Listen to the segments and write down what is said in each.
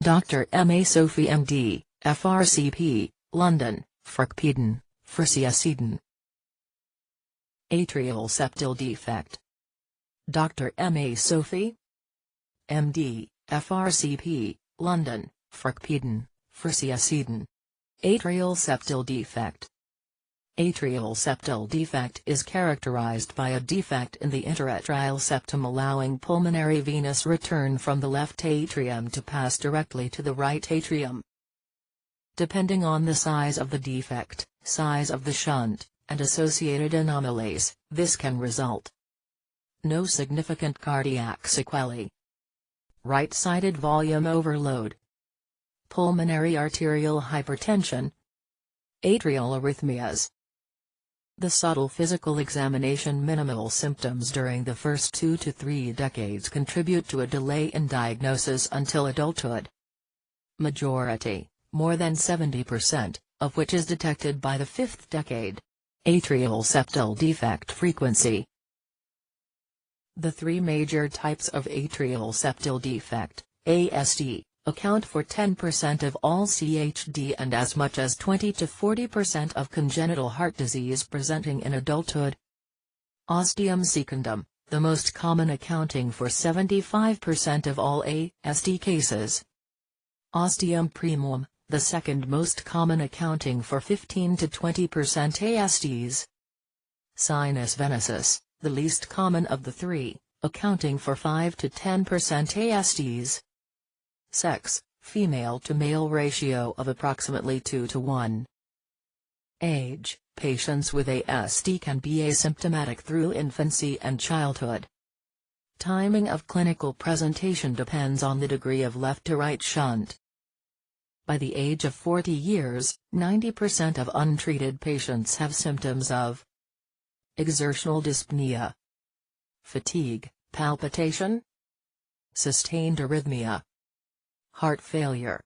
Dr. M.A. Sophie M.D., FRCP, London, Frkpeden, Frisiaceden. Atrial septal defect. Dr. M.A. Sophie M.D., FRCP, London, Frkpeden, Frisiaceden. Atrial septal defect. Atrial septal defect is characterized by a defect in the interatrial septum allowing pulmonary venous return from the left atrium to pass directly to the right atrium. Depending on the size of the defect, size of the shunt, and associated anomalies, this can result. No significant cardiac sequelae. Right-sided volume overload. Pulmonary arterial hypertension. Atrial arrhythmias. The subtle physical examination minimal symptoms during the first 2 to 3 decades contribute to a delay in diagnosis until adulthood. Majority, more than 70%, of which is detected by the 5th decade. Atrial septal defect frequency. The 3 major types of atrial septal defect, ASD, account for 10% of all CHD and as much as 20 to 40% of congenital heart disease presenting in adulthood. Ostium secundum, the most common accounting for 75% of all ASD cases. Ostium primum, the second most common accounting for 15 to 20% ASDs. Sinus venosus, the least common of the 3, accounting for 5 to 10% ASDs. Sex, female to male ratio of approximately 2 to 1. Age, patients with ASD can be asymptomatic through infancy and childhood. Timing of clinical presentation depends on the degree of left to right shunt. By the age of 40 years, 90% of untreated patients have symptoms of exertional dyspnea, fatigue, palpitation, sustained arrhythmia, heart failure.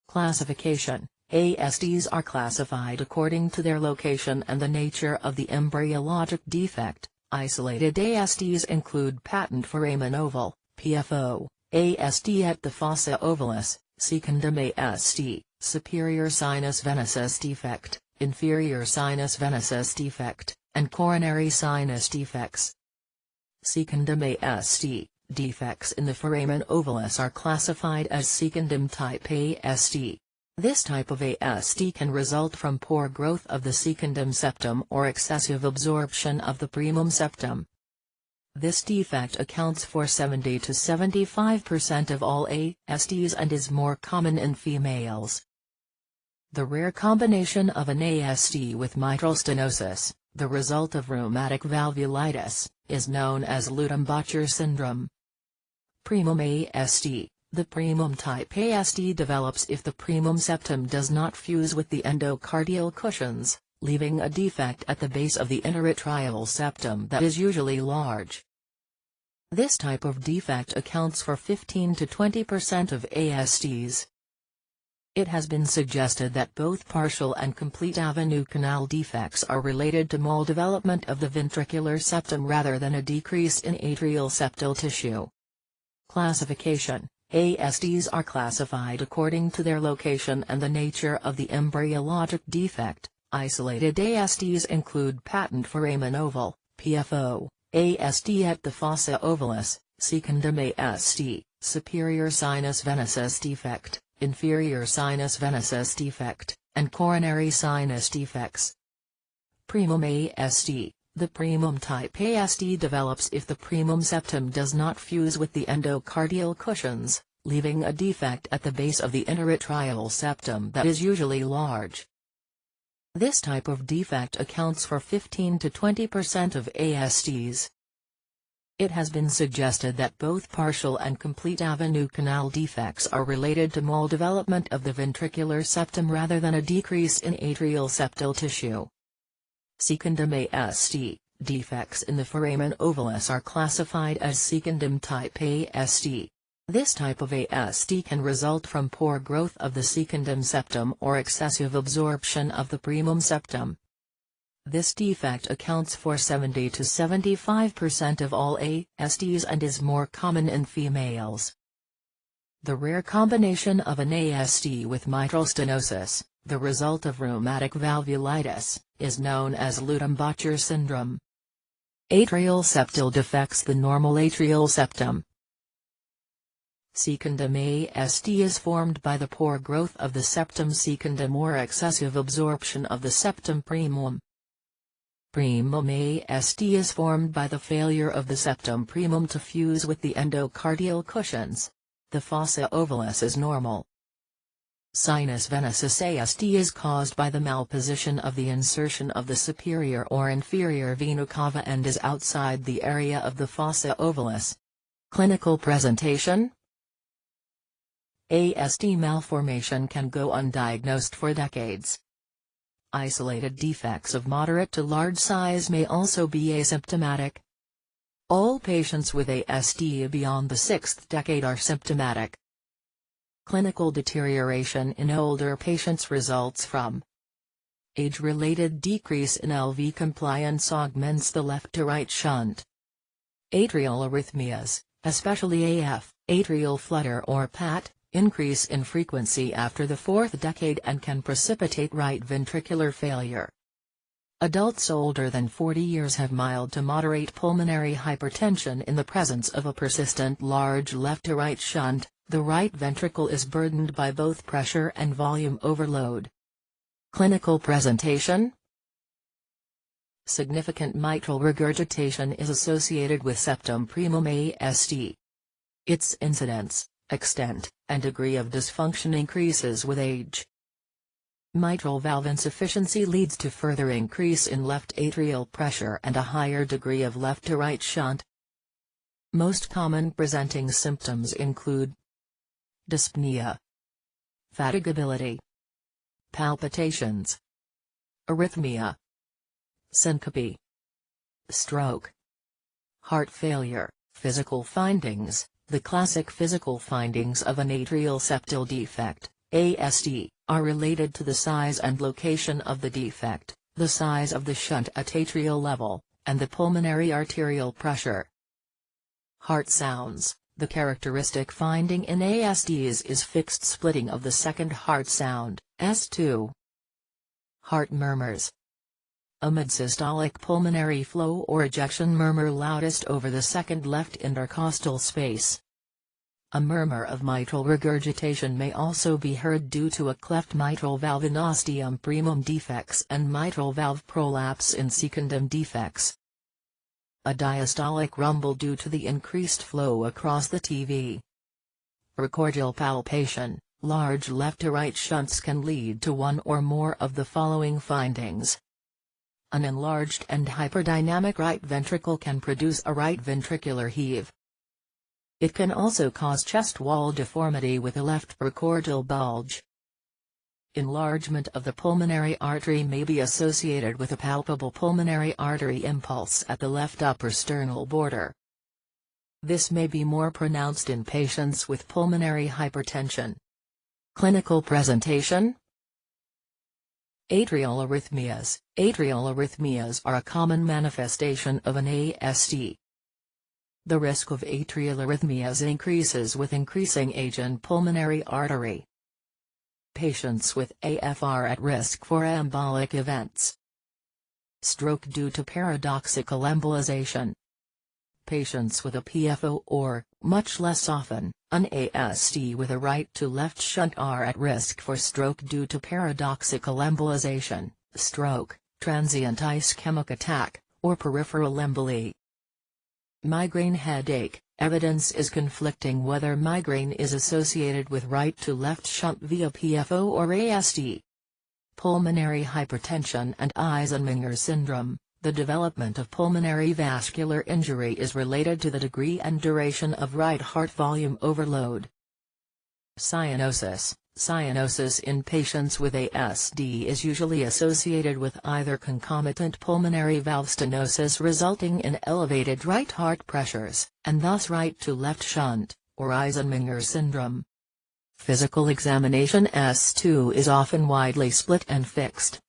Classification. ASDs are classified according to their location and the nature of the embryologic defect. Isolated ASDs include patent foramen oval, PFO, ASD at the fossa ovalis, secundum ASD, superior sinus venosus defect, inferior sinus venosus defect, and coronary sinus defects. Secundum ASD. Defects in the foramen ovalis are classified as secundum type ASD. This type of ASD can result from poor growth of the secundum septum or excessive absorption of the primum septum. This defect accounts for 70 to 75% of all ASDs and is more common in females. The rare combination of an ASD with mitral stenosis, the result of rheumatic valvulitis, is known as Lutembacher syndrome. Primum ASD. The primum type ASD develops if the primum septum does not fuse with the endocardial cushions, leaving a defect at the base of the interatrial septum that is usually large. This type of defect accounts for 15 to 20% of ASDs. It has been suggested that both partial and complete avenue canal defects are related to maldevelopment of the ventricular septum rather than a decrease in atrial septal tissue. Classification. ASDs are classified according to their location and the nature of the embryologic defect. Isolated ASDs include patent foramen oval, PFO, ASD at the fossa ovalis, secundum ASD, superior sinus venosus defect, inferior sinus venosus defect, and coronary sinus defects. Primum ASD. The primum type ASD develops if the primum septum does not fuse with the endocardial cushions, leaving a defect at the base of the interatrial septum that is usually large. This type of defect accounts for 15 to 20% of ASDs. It has been suggested that both partial and complete avenue canal defects are related to maldevelopment of the ventricular septum rather than a decrease in atrial septal tissue. Secundum ASD. Defects in the foramen ovalis are classified as secundum type ASD. This type of ASD can result from poor growth of the secundum septum or excessive absorption of the primum septum. This defect accounts for 70 to 75% of all ASDs and is more common in females. The rare combination of an ASD with mitral stenosis, the result of rheumatic valvulitis, is known as Lutembacher syndrome. Atrial septal defects the normal atrial septum. Secundum ASD is formed by the poor growth of the septum secundum or excessive absorption of the septum primum. Primum ASD is formed by the failure of the septum primum to fuse with the endocardial cushions. The fossa ovalis is normal. Sinus venosus ASD is caused by the malposition of the insertion of the superior or inferior vena cava and is outside the area of the fossa ovalis. Clinical presentation: ASD malformation can go undiagnosed for decades. Isolated defects of moderate to large size may also be asymptomatic. All patients with ASD beyond the 6th decade are symptomatic. Clinical deterioration in older patients results from age-related decrease in LV compliance augments the left-to-right shunt. Atrial arrhythmias, especially AF, atrial flutter or PAT, increase in frequency after the 4th decade and can precipitate right ventricular failure. Adults older than 40 years have mild to moderate pulmonary hypertension in the presence of a persistent large left-to-right shunt. The right ventricle is burdened by both pressure and volume overload. Clinical presentation: significant mitral regurgitation is associated with septum primum ASD. Its incidence, extent, and degree of dysfunction increases with age. Mitral valve insufficiency leads to further increase in left atrial pressure and a higher degree of left-to-right shunt. Most common presenting symptoms include dyspnea, fatigability, palpitations, arrhythmia, syncope, stroke, heart failure. Physical findings: the classic physical findings of an atrial septal defect, ASD, are related to the size and location of the defect, the size of the shunt at atrial level, and the pulmonary arterial pressure. Heart sounds: the characteristic finding in ASDs is fixed splitting of the second heart sound, S2. Heart murmurs: a mid-systolic pulmonary flow or ejection murmur loudest over the second left intercostal space. A murmur of mitral regurgitation may also be heard due to a cleft mitral valve in ostium primum defects and mitral valve prolapse in secundum defects. A diastolic rumble due to the increased flow across the TV. Precordial palpation: large left-to-right shunts can lead to one or more of the following findings. An enlarged and hyperdynamic right ventricle can produce a right ventricular heave. It can also cause chest wall deformity with a left precordial bulge. Enlargement of the pulmonary artery may be associated with a palpable pulmonary artery impulse at the left upper sternal border. This may be more pronounced in patients with pulmonary hypertension. Clinical presentation: atrial arrhythmias. Atrial arrhythmias are a common manifestation of an ASD. The risk of atrial arrhythmias increases with increasing age and pulmonary artery. Patients with AF are at risk for embolic events. Stroke due to paradoxical embolization. Patients with a PFO or, much less often, an ASD with a right-to-left shunt are at risk for stroke due to paradoxical embolization, stroke, transient ischemic attack, or peripheral emboli. Migraine headache. Evidence is conflicting whether migraine is associated with right-to-left shunt via PFO or ASD. Pulmonary hypertension and Eisenmenger syndrome. The development of pulmonary vascular injury is related to the degree and duration of right heart volume overload. Cyanosis. Cyanosis in patients with ASD is usually associated with either concomitant pulmonary valve stenosis resulting in elevated right heart pressures, and thus right-to-left shunt, or Eisenmenger syndrome. Physical examination: S2 is often widely split and fixed.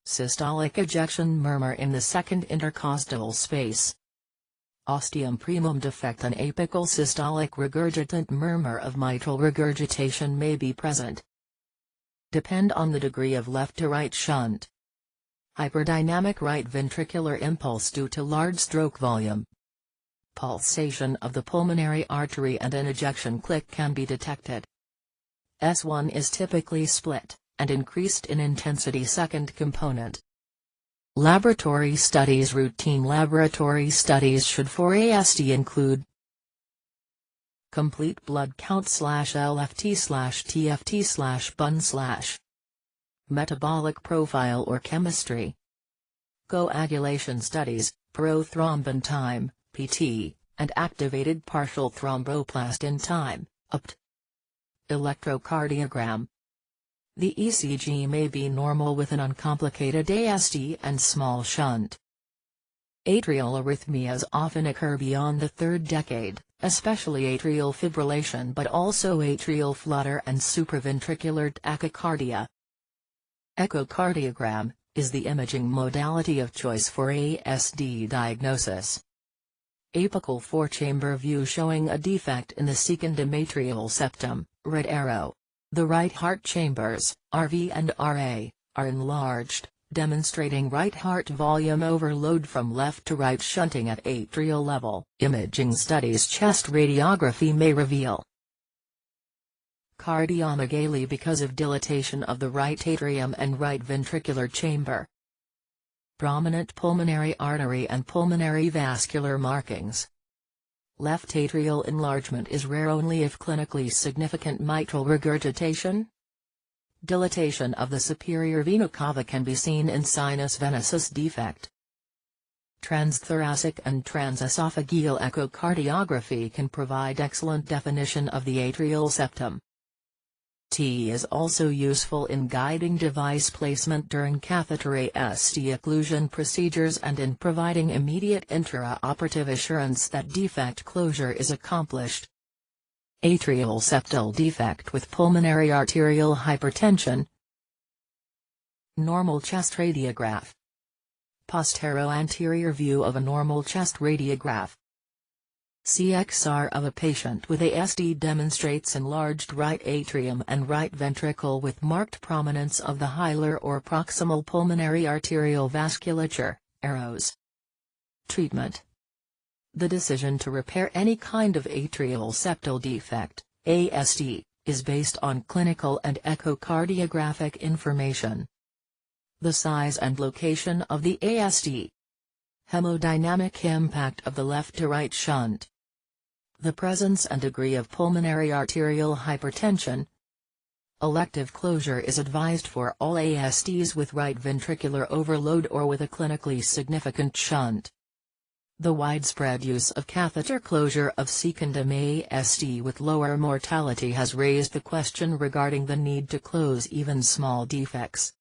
Systolic ejection murmur in the second intercostal space. ostium primum defect. An apical systolic regurgitant murmur of mitral regurgitation may be present. Depend on the degree of left to right shunt. Hyperdynamic right ventricular impulse due to large stroke volume. Pulsation of the pulmonary artery and an ejection click can be detected. S1 is typically split, and increased in intensity second component. Laboratory studies. Routine laboratory studies should for ASD include complete blood count /LFT/TFT/BUN/ metabolic profile or chemistry, coagulation studies, prothrombin time, PT, and activated partial thromboplastin time, UPT. Electrocardiogram. The ECG may be normal with an uncomplicated ASD and small shunt. Atrial arrhythmias often occur beyond the third decade, especially atrial fibrillation but also atrial flutter and supraventricular tachycardia. Echocardiogram is the imaging modality of choice for ASD diagnosis. Apical four-chamber view showing a defect in the second endometrial septum, red arrow. The right heart chambers, RV and RA, are enlarged, demonstrating right heart volume overload from left to right shunting at atrial level. Imaging studies. Chest radiography may reveal cardiomegaly because of dilatation of the right atrium and right ventricular chamber. Prominent pulmonary artery and pulmonary vascular markings. Left atrial enlargement is rare only if clinically significant mitral regurgitation. Dilatation of the superior vena cava can be seen in sinus venosus defect. Transthoracic and transesophageal echocardiography can provide excellent definition of the atrial septum. T is also useful in guiding device placement during catheter ASD occlusion procedures and in providing immediate intraoperative assurance that defect closure is accomplished. Atrial septal defect with pulmonary arterial hypertension. Normal chest radiograph. Postero-anterior view of a normal chest radiograph. CXR of a patient with ASD demonstrates enlarged right atrium and right ventricle with marked prominence of the hilar or proximal pulmonary arterial vasculature, arrows. Treatment. The decision to repair any kind of atrial septal defect, ASD, is based on clinical and echocardiographic information. The size and location of the ASD. Hemodynamic impact of the left to right shunt. The presence and degree of pulmonary arterial hypertension. Elective closure is advised for all ASDs with right ventricular overload or with a clinically significant shunt. The widespread use of catheter closure of secondum ASD with lower mortality has raised the question regarding the need to close even small defects.